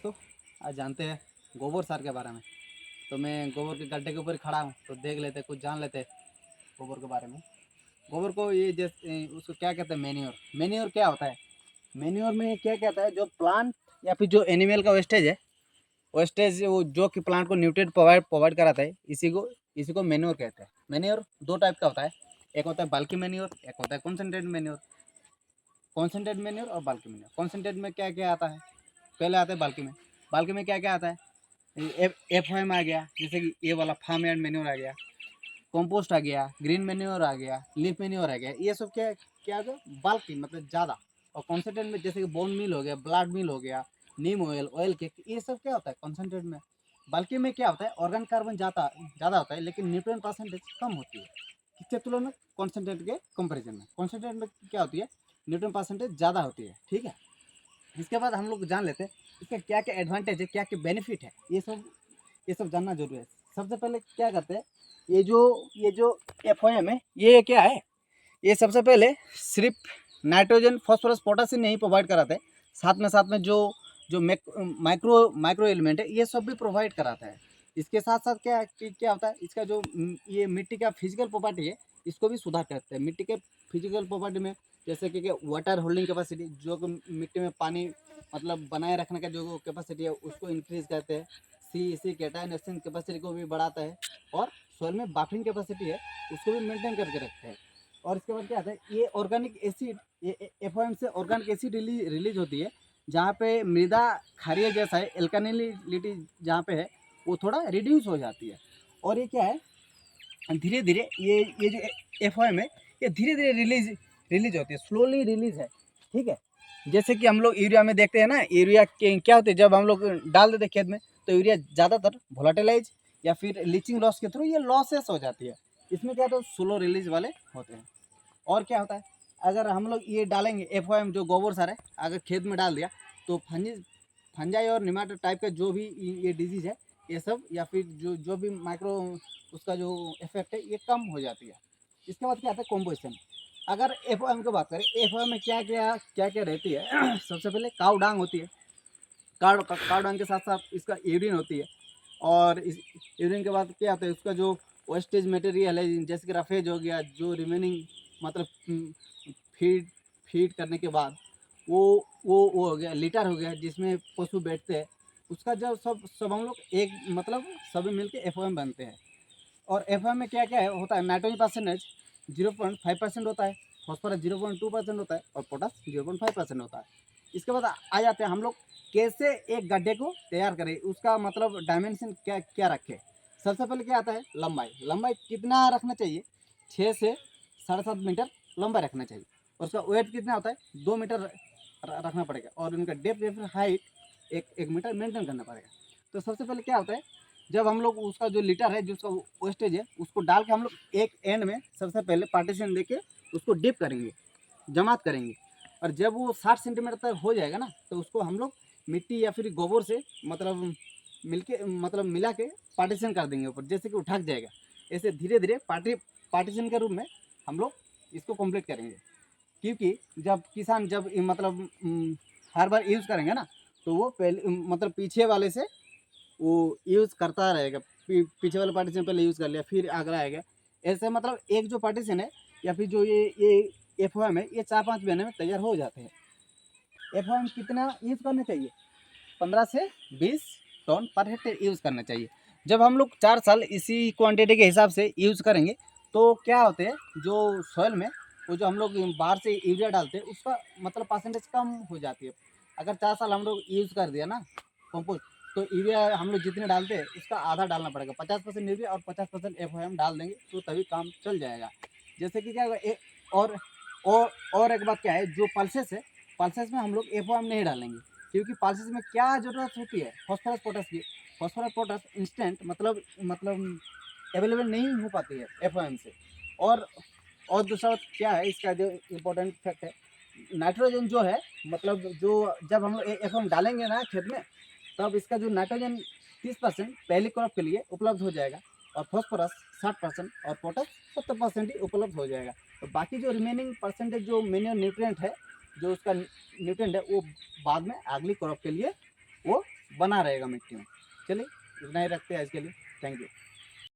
दोस्तों, आज जानते हैं गोबर सार के बारे में। तो मैं गोबर के गड्ढे के ऊपर खड़ा हूँ, तो देख लेते, कुछ जान लेते गोबर के बारे में। गोबर को ये जैसे उसको क्या कहते हैं, मैन्योर। मैन्योर क्या होता है? मैन्योर में क्या कहता है, जो प्लांट या फिर जो एनिमल का वेस्टेज है, वेस्टेज वो जो कि प्लांट को न्यूट्रिएंट प्रोवाइड कराता है, इसी को मैन्योर कहते हैं। मैन्योर दो टाइप का होता है, एक होता है बल्की मैन्योर, एक होता है कॉन्सेंट्रेट मैन्योर। कॉन्सेंट्रेट मैन्योर और बल्की मैन्योर। कॉन्सेंट्रेट में क्या क्या आता है? पहले आता है बाल्की में। बाल्की में क्या क्या आता है? एफ आ गया, जैसे कि ये वाला फार्म यार्ड मैन्योर आ गया, कंपोस्ट आ गया, ग्रीन मैन्योर आ गया, लीफ मैन्योर आ गया। ये सब क्या क्या आ गया? बाल्की मतलब ज़्यादा। और कॉन्सेंट्रेट में जैसे कि बोन मील हो गया, ब्लड मील हो गया, नीम ऑयल केक, ये सब क्या होता है कॉन्सेंट्रेट में। बाल्की में क्या होता है? ऑर्गेनिक कार्बन ज़्यादा होता है, लेकिन न्यूट्रिएंट परसेंटेज कम होती है। किसके तुलना में? कॉन्सेंट्रेट के कंपेरिजन में। कॉन्सेंट्रेट में क्या होती है? न्यूट्रिएंट परसेंटेज ज़्यादा होती है। ठीक है। इसके बाद हम लोग जान लेते हैं इसका क्या क्या एडवांटेज है, क्या क्या बेनिफिट है। ये सब जानना जरूरी है। सबसे पहले क्या करते हैं, ये जो एफओएम है, ये क्या है? ये सबसे पहले सिर्फ नाइट्रोजन, फास्फोरस, पोटासियम नहीं प्रोवाइड कराता है, साथ में जो जो माइक्रो एलिमेंट है, ये सब भी प्रोवाइड कराता है। इसके साथ साथ क्या होता है, इसका जो ये मिट्टी का फिजिकल प्रॉपर्टी है, इसको भी सुधार करते हैं। मिट्टी के फिजिकल प्रॉपर्टी में जैसे कि वाटर होल्डिंग कैपेसिटी, जो कि मिट्टी में पानी मतलब बनाए रखने का जो कैपेसिटी है, उसको इंक्रीज करते हैं। सी कैटायन एक्सचेंज कैपेसिटी को भी बढ़ाता है। और सॉइल में बाफिंग कैपेसिटी है, उसको भी मेंटेन करके रखते हैं। और इसके बाद क्या आता है, ये ऑर्गेनिक एसिड, ये एफओएम से ऑर्गेनिक एसिड रिलीज होती है, जहाँ पे मृदा क्षारीय जैसा है, एल्कानिलिटी जहाँ पे है, वो थोड़ा रिड्यूस हो जाती है। और ये क्या है, धीरे धीरे ये जो एफओएम है, ये धीरे धीरे रिलीज होती है, स्लोली रिलीज है। ठीक है। जैसे कि हम लोग यूरिया में देखते हैं ना, यूरिया क्या होते हैं, जब हम लोग डाल देते हैं खेत में, तो यूरिया ज़्यादातर वोलेटाइलाइज या फिर लीचिंग लॉस के थ्रू ये लॉसेस हो जाती है। इसमें क्या होता है, स्लो रिलीज वाले होते हैं। और क्या होता है, अगर हम लोग ये डालेंगे एफओएम, जो गोबर सार है, अगर खेत में डाल दिया, तो फंजाई और निमाटोड टाइप का जो भी ये डिजीज है, ये सब या फिर जो भी माइक्रो उसका जो इफेक्ट है, ये कम हो जाती है। इसके बाद क्या आता है, कॉम्पोजिशन। अगर एफओएम की बात करें, एफओएम में क्या क्या रहती है सबसे पहले काऊ डांग होती है। काऊ डांग के साथ साथ इसका यूरिन होती है। और इस यूरिन के बाद क्या आता है, उसका जो वेस्टेज मटेरियल है, जैसे कि रफेज हो गया, जो रिमेनिंग मतलब फीड फीड करने के बाद वो हो गया, लीटर हो गया, जिसमें पशु बैठते हैं, उसका जब सब सब हम लोग एक मतलब सभी मिलके एफओएम बनते हैं। और एफओएम में क्या क्या है होता है, नाइट्रोजन परसेंटेज 0.5% होता है, फॉस्फोरस 0.2% होता है, और पोटास 0.5% होता है। इसके बाद आ जाते हैं हम लोग कैसे एक गड्ढे को तैयार करें, उसका मतलब डायमेंशन क्या क्या रखें। सबसे पहले क्या आता है, लंबाई। लंबाई कितना रखना चाहिए? 6 से 7.5 मीटर लंबाई रखना चाहिए। और उसका वेट कितना होता है? 2 मीटर रखना पड़ेगा। और उनका डेप्थ या फिर हाइट 1 मीटर मेंटेन करना पड़ेगा। तो सबसे पहले क्या होता है, जब हम लोग उसका जो लीटर है, जो उसका वेस्टेज है, उसको डाल के हम लोग एक एंड में सबसे पहले पार्टीशन देके उसको डिप करेंगे, जमात करेंगे। और जब वो 60 सेंटीमीटर तक हो जाएगा ना, तो उसको हम लोग मिट्टी या फिर गोबर से मतलब मिला के पार्टीशन कर देंगे ऊपर, जैसे कि वो ढक जाएगा। ऐसे धीरे धीरे पार्टीशन के रूप में हम लोग इसको कंप्लीट करेंगे। क्योंकि जब किसान जब मतलब हर बार यूज़ करेंगे ना, तो वो पहले मतलब पीछे वाले से वो यूज़ करता रहेगा। पीछे वाले पार्टीशन पहले यूज़ कर लिया, फिर अगला आएगा। ऐसे मतलब एक जो पार्टीशन है या फिर जो ये एफओएम है, ये 4-5 महीने में तैयार हो जाते हैं। एफओएम कितना यूज़ करना चाहिए? 15 से 20 टन पर हेक्टेयर यूज़ करना चाहिए। जब हम लोग 4 साल इसी क्वांटिटी के हिसाब से यूज़ करेंगे, तो क्या होते हैं, जो सॉइल में वो जो हम लोग बाहर से यूरिया डालते हैं, उसका मतलब परसेंटेज कम हो जाती है। अगर 4 साल हम लोग यूज़ कर दिया ना कंपोस्ट, तो यूरिया हम लोग जितने डालते हैं, उसका आधा डालना पड़ेगा। 50% यूरिया और 50% एफओएम डाल देंगे, तो तभी काम चल जाएगा। जैसे कि क्या होगा, और और एक बात क्या है, जो पल्सेस है, पल्सेस में हम लोग एफओएम नहीं डालेंगे। क्योंकि पल्सेस में क्या ज़रूरत होती है, फॉस्फोरस पोटास की। फॉस्फोरस पोटास इंस्टेंट मतलब अवेलेबल नहीं हो पाती है एफओएम से। और और दूसरा बात क्या है, इसका जो इम्पोर्टेंट फैक्ट है, नाइट्रोजन जो है, मतलब जो जब हम लोग एफओएम डालेंगे ना खेत में, तब इसका जो नाइट्रोजन 30% पहली क्रॉप के लिए उपलब्ध हो जाएगा। और फॉस्फोरस 60% और पोटास 70% ही उपलब्ध हो जाएगा। तो बाकी जो रिमेनिंग परसेंटेज जो मिनरल न्यूट्रिएंट है, जो उसका न्यूट्रिएंट है, वो बाद में अगली क्रॉप के लिए वो बना रहेगा मिट्टी में। चलिए इतना ही रखते हैं आज के लिए। Thank you.